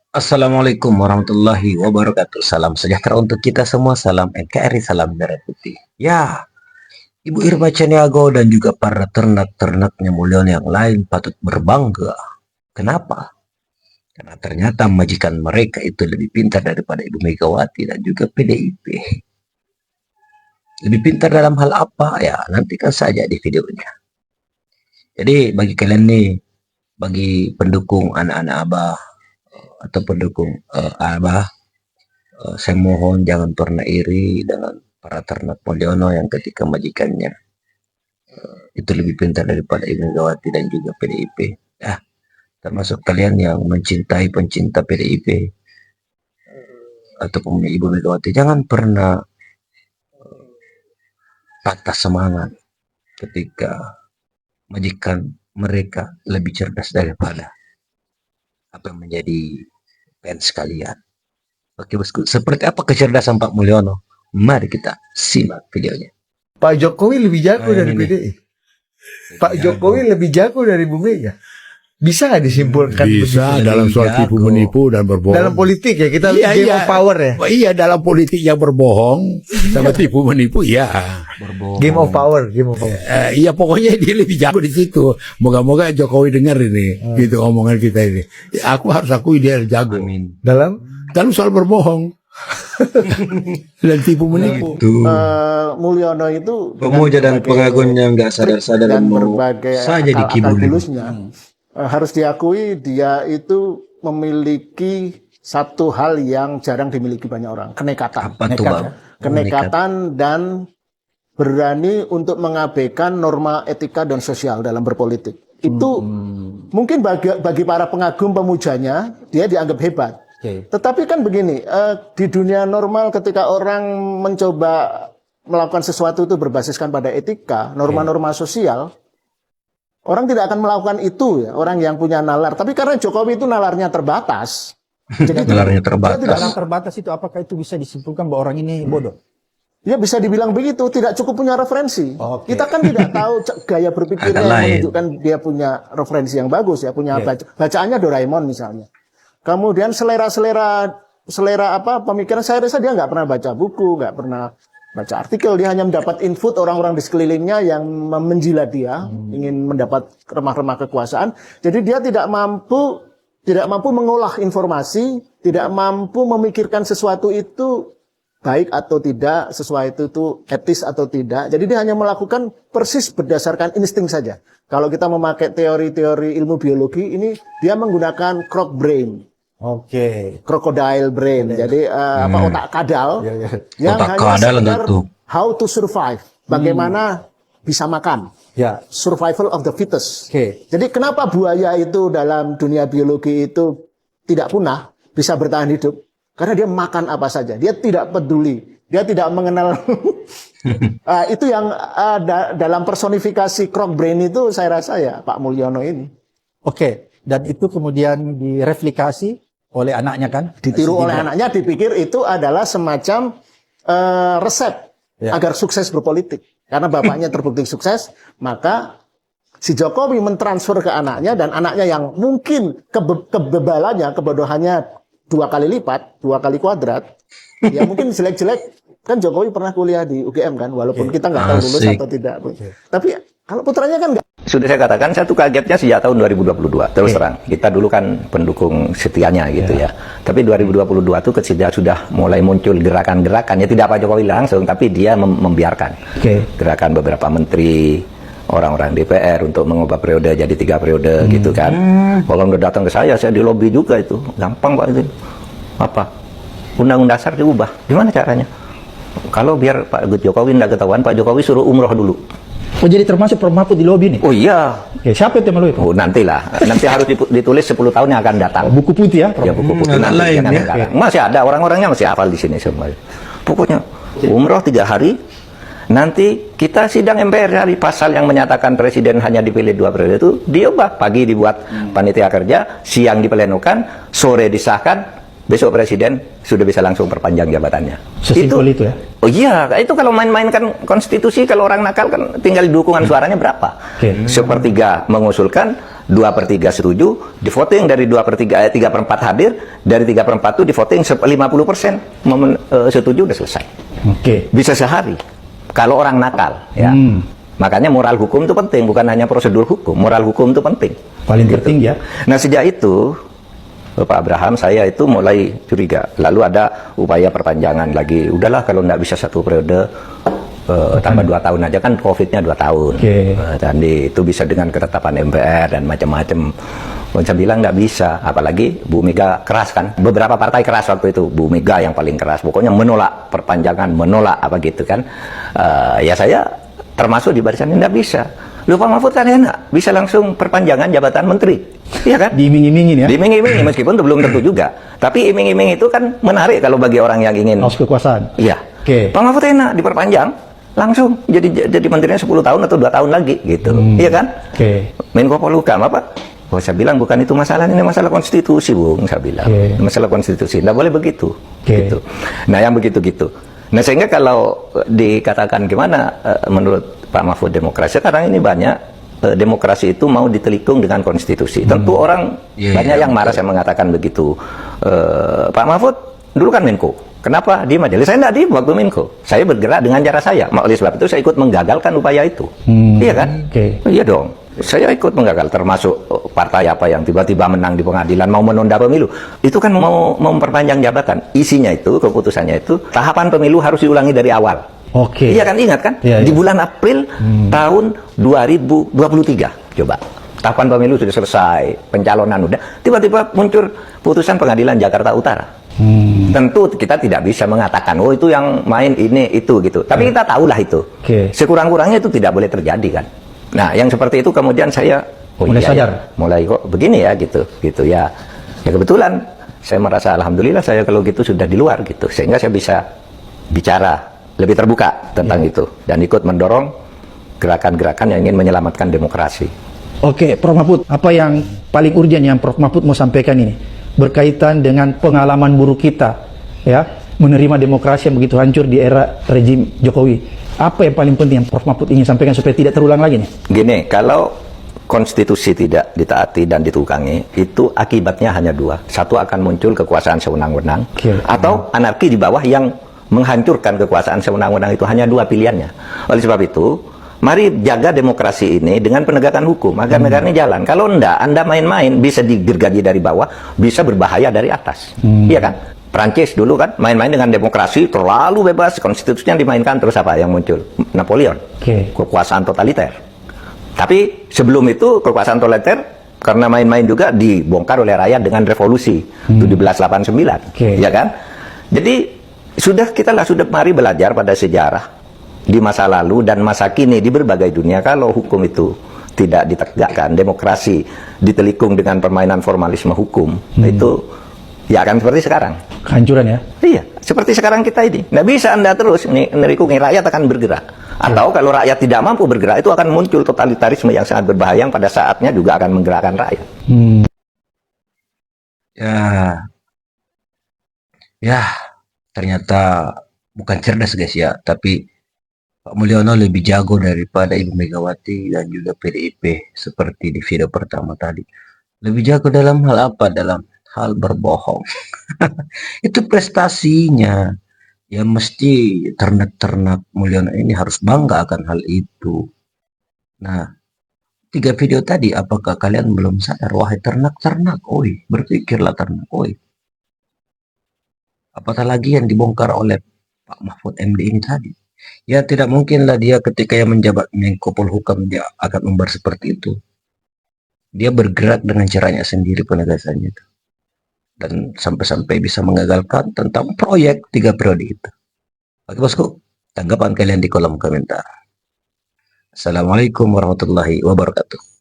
Assalamualaikum warahmatullahi wabarakatuh. Salam sejahtera untuk kita semua. Salam NKRI, salam merah putih. Ya, Ibu Irma Caniago dan juga para ternak-ternaknya mulian yang lain patut berbangga. Kenapa? Karena ternyata majikan mereka itu lebih pintar daripada Ibu Megawati dan juga PDIP. Lebih pintar dalam hal apa? Ya, nantikan saja di videonya. Jadi bagi kalian nih, bagi pendukung anak-anak Abah atau pendukung Abah, saya mohon jangan pernah iri dengan para ternak Mulyono yang ketika majikannya itu lebih pintar daripada Ibu Megawati dan juga PDIP. Ya, termasuk kalian yang mencintai pencinta PDIP ataupun Ibu Megawati, jangan pernah patah semangat ketika majikan mereka lebih cerdas daripada apa yang menjadi fans kalian. Oke bosku, seperti apa kecerdasan Pak Mulyono? Mari kita simak videonya. Pak Jokowi lebih jago dari PDI. Pak Jokowi lebih jago dari Bu Mega. Bisa nggak disimpulkan bisa begitu? dalam soal tipu menipu dan berbohong. Dalam politik ya kita game of power ya. Iya, dalam politik yang berbohong sama tipu menipu ya. Berbohong. Game of power, game of power. Iya, pokoknya dia lebih jago di situ. Moga-moga Jokowi dengar ini, gitu omongan kita ini. Aku harus akui dia jago Amin. Dalam soal berbohong dan tipu menipu. Mulyono itu Pemuja dan pengagumnya nggak sadar-sadar dan mau berbagai saja akal dikibulin. bulusnya harus diakui dia itu memiliki satu hal yang jarang dimiliki banyak orang, kenekatan. Apa tuh, Bang? Kenekatan dan berani untuk mengabaikan norma etika dan sosial dalam berpolitik. Itu mungkin bagi para pengagum pemujanya dia dianggap hebat. Tetapi kan begini, di dunia normal ketika orang mencoba melakukan sesuatu itu berbasiskan pada etika, norma-norma sosial, orang tidak akan melakukan itu ya, orang yang punya nalar. Tapi karena Jokowi itu nalarnya terbatas. Jadi Nalarnya terbatas. Dalam terbatas itu apakah itu bisa disimpulkan bahwa orang ini bodoh? ya bisa dibilang begitu, tidak cukup punya referensi. Kita kan tidak tahu gaya berpikirnya Agak yang lain. menunjukkan dia punya referensi yang bagus ya, punya bacaannya Doraemon misalnya. Kemudian selera apa pemikiran, saya rasa dia nggak pernah baca buku, nggak pernah baca artikel, dia hanya mendapat input orang-orang di sekelilingnya yang menjilat dia, ingin mendapat remah-remah kekuasaan. Jadi dia tidak mampu mengolah informasi, tidak mampu memikirkan sesuatu itu baik atau tidak, sesuatu itu etis atau tidak. Jadi dia hanya melakukan persis berdasarkan insting saja. Kalau kita memakai teori-teori ilmu biologi ini, dia menggunakan croc brain. Crocodile brain. Jadi otak kadal yang Otak hanya kadal sekedar enggak tuh? how to survive. Bagaimana bisa makan. Ya. Survival of the fittest. Oke. Jadi kenapa buaya itu dalam dunia biologi itu tidak punah, bisa bertahan hidup? Karena dia makan apa saja. Dia tidak peduli. Dia tidak mengenal. Itu yang dalam personifikasi croc brain itu saya rasa ya Pak Mulyono ini. Oke. Dan itu kemudian direplikasi oleh anaknya kan? Ditiru oleh Gibran. anaknya, dipikir itu adalah semacam resep agar sukses berpolitik. Karena bapaknya terbukti sukses, maka si Jokowi mentransfer ke anaknya, dan anaknya yang mungkin kebebalannya, kebodohannya 2 kali lipat, 2 kali kuadrat, ya mungkin jelek-jelek. Kan Jokowi pernah kuliah di UGM kan, walaupun kita nggak tahu lulus Asik. atau tidak. Tapi kalau putranya kan nggak. Sudah saya katakan, saya tuh kagetnya sejak tahun 2022. Terus terang, kita dulu kan pendukung setianya gitu ya. Tapi 2022 tuh ketika sudah mulai muncul gerakan-gerakan, ya tidak Pak Jokowi langsung, tapi dia membiarkan gerakan beberapa menteri, orang-orang DPR untuk mengubah periode jadi 3 periode gitu kan. Kalau udah datang ke saya dilobi juga itu. Gampang Pak itu. Apa? Undang-undang dasar diubah. Gimana caranya? Kalau biar Pak Jokowi tidak ketahuan, Pak Jokowi suruh umroh dulu. Oh, jadi termasuk Prof Mahfud di lobi nih? Oh iya. Oke, siapa itu yang melalui? Oh nantilah. Nanti harus ditulis 10 tahun yang akan datang. Buku putih ya? Ya buku putih agak nanti lain yang akan ya. datang. Masih ada orang-orangnya masih hafal di sini semua. Pokoknya umroh 3 hari. Nanti kita sidang MPR dari pasal yang menyatakan presiden hanya dipilih 2 periode itu diubah. Pagi dibuat panitia kerja, siang diplenokan, sore disahkan, besok presiden sudah bisa langsung perpanjang jabatannya. Sesimpel itu ya. Oh iya, itu kalau main-main kan konstitusi, kalau orang nakal kan tinggal dukungan suaranya berapa. Oke. Sepertiga mengusulkan, 2/3 setuju, di voting dari 2/3, 3/4 hadir, dari 3/4 itu di voting 50% setuju, udah selesai. Oke. Bisa sehari. Kalau orang nakal, ya. Makanya moral hukum itu penting, bukan hanya prosedur hukum. Moral hukum itu penting. Paling penting ya. Nah sejak itu Pak Abraham, saya itu mulai curiga. Lalu ada upaya perpanjangan lagi. Udahlah kalau nggak bisa 1 periode, tambah 2 tahun aja, kan COVID-nya 2 tahun. Dan itu bisa dengan ketetapan MPR dan macam-macam. Saya bilang nggak bisa, apalagi Bu Mega keras kan. Beberapa partai keras waktu itu, Bu Mega yang paling keras. Pokoknya menolak perpanjangan, menolak apa gitu kan. Ya saya termasuk di barisan nggak bisa. Lupa Mahfud kan enak, bisa langsung perpanjangan jabatan menteri, iya kan? Diiming-imingin ya. Diiming-iming, meskipun itu belum tentu juga. Tapi iming-iming itu kan menarik kalau bagi orang yang ingin. Haus kekuasaan. Iya. Oke. Pak Mahfud enak, diperpanjang, langsung jadi menterinya 10 tahun atau 2 tahun lagi, gitu. Iya kan? Oke. Menko Polhukam apa? Oh, saya bilang bukan itu masalah, ini masalah konstitusi, Bung. Saya bilang masalah konstitusi, nggak boleh begitu. Gitu. Nah, yang begitu-gitu. Nah, sehingga kalau dikatakan gimana menurut Pak Mahfud demokrasi, sekarang ini banyak demokrasi itu mau ditelikung dengan konstitusi. Tentu orang banyak yang marah saya mengatakan begitu. Pak Mahfud dulu kan Menko. Kenapa diem aja? Saya tidak diem waktu Menko. Saya bergerak dengan cara saya. Oleh sebab itu saya ikut menggagalkan upaya itu. Iya kan? Iya dong. Saya ikut menggagal, termasuk partai apa yang tiba-tiba menang di pengadilan mau menunda pemilu. Itu kan mau memperpanjang jabatan. Isinya itu, keputusannya itu, tahapan pemilu harus diulangi dari awal. Oke. Iya kan, ingat kan? Di bulan April tahun 2023. Coba. Tahapan pemilu sudah selesai, pencalonan udah. Tiba-tiba muncul putusan pengadilan Jakarta Utara. Tentu kita tidak bisa mengatakan, oh itu yang main ini, itu gitu. Tapi kita tahulah itu. Sekurang-kurangnya itu tidak boleh terjadi kan. Nah, yang seperti itu kemudian saya mulai sadar. Mulai kok begini ya gitu ya. Ya kebetulan saya merasa alhamdulillah saya kalau gitu sudah di luar gitu. Sehingga saya bisa bicara lebih terbuka tentang itu dan ikut mendorong gerakan-gerakan yang ingin menyelamatkan demokrasi. Oke, Prof Mahfud, apa yang paling urgent yang Prof Mahfud mau sampaikan ini berkaitan dengan pengalaman buruk kita ya, menerima demokrasi yang begitu hancur di era rejim Jokowi. Apa yang paling penting yang Prof Mahfud ingin sampaikan supaya tidak terulang lagi nih? Gini, kalau konstitusi tidak ditaati dan ditukangi, itu akibatnya hanya 2. Satu, akan muncul kekuasaan sewenang-wenang, atau anarki di bawah yang menghancurkan kekuasaan sewenang-wenang. Itu hanya 2 pilihannya. Oleh sebab itu, mari jaga demokrasi ini dengan penegakan hukum agar negara ini jalan. Kalau enggak, Anda main-main bisa digergaji dari bawah, bisa berbahaya dari atas. Iya kan? Prancis dulu kan main-main dengan demokrasi, terlalu bebas, konstitusinya dimainkan, terus apa yang muncul? Napoleon. Kekuasaan totaliter. Tapi sebelum itu kekuasaan totaliter karena main-main juga dibongkar oleh rakyat dengan revolusi 1789. Ya kan? Jadi sudah mari belajar pada sejarah di masa lalu dan masa kini di berbagai dunia. Kalau hukum itu tidak ditegakkan, demokrasi ditelikung dengan permainan formalisme hukum, itu ya akan seperti sekarang. Kehancuran ya? Iya, seperti sekarang kita ini. Nggak bisa Anda terus nerikungi, rakyat akan bergerak. Atau kalau rakyat tidak mampu bergerak, itu akan muncul totalitarisme yang sangat berbahaya, yang pada saatnya juga akan menggerakkan rakyat. Ya, ternyata bukan cerdas guys ya, tapi Pak Mulyono lebih jago daripada Ibu Megawati dan juga PDIP seperti di video pertama tadi. Lebih jago dalam hal apa? Dalam hal berbohong. Itu prestasinya. Ya mesti ternak-ternak Mulyono ini harus bangga akan hal itu. Nah, 3 video tadi, apakah kalian belum sadar? Wahai ternak-ternak, oi, berpikirlah ternak, oi. Apatah lagi yang dibongkar oleh Pak Mahfud MD ini tadi. Ya tidak mungkinlah dia ketika yang menjabat Menko Polhukam dia akan umbar seperti itu. Dia bergerak dengan caranya sendiri penegasannya itu. Dan sampai-sampai bisa mengagalkan tentang proyek 3 periode itu. Oke bosku, tanggapan kalian di kolom komentar. Assalamualaikum warahmatullahi wabarakatuh.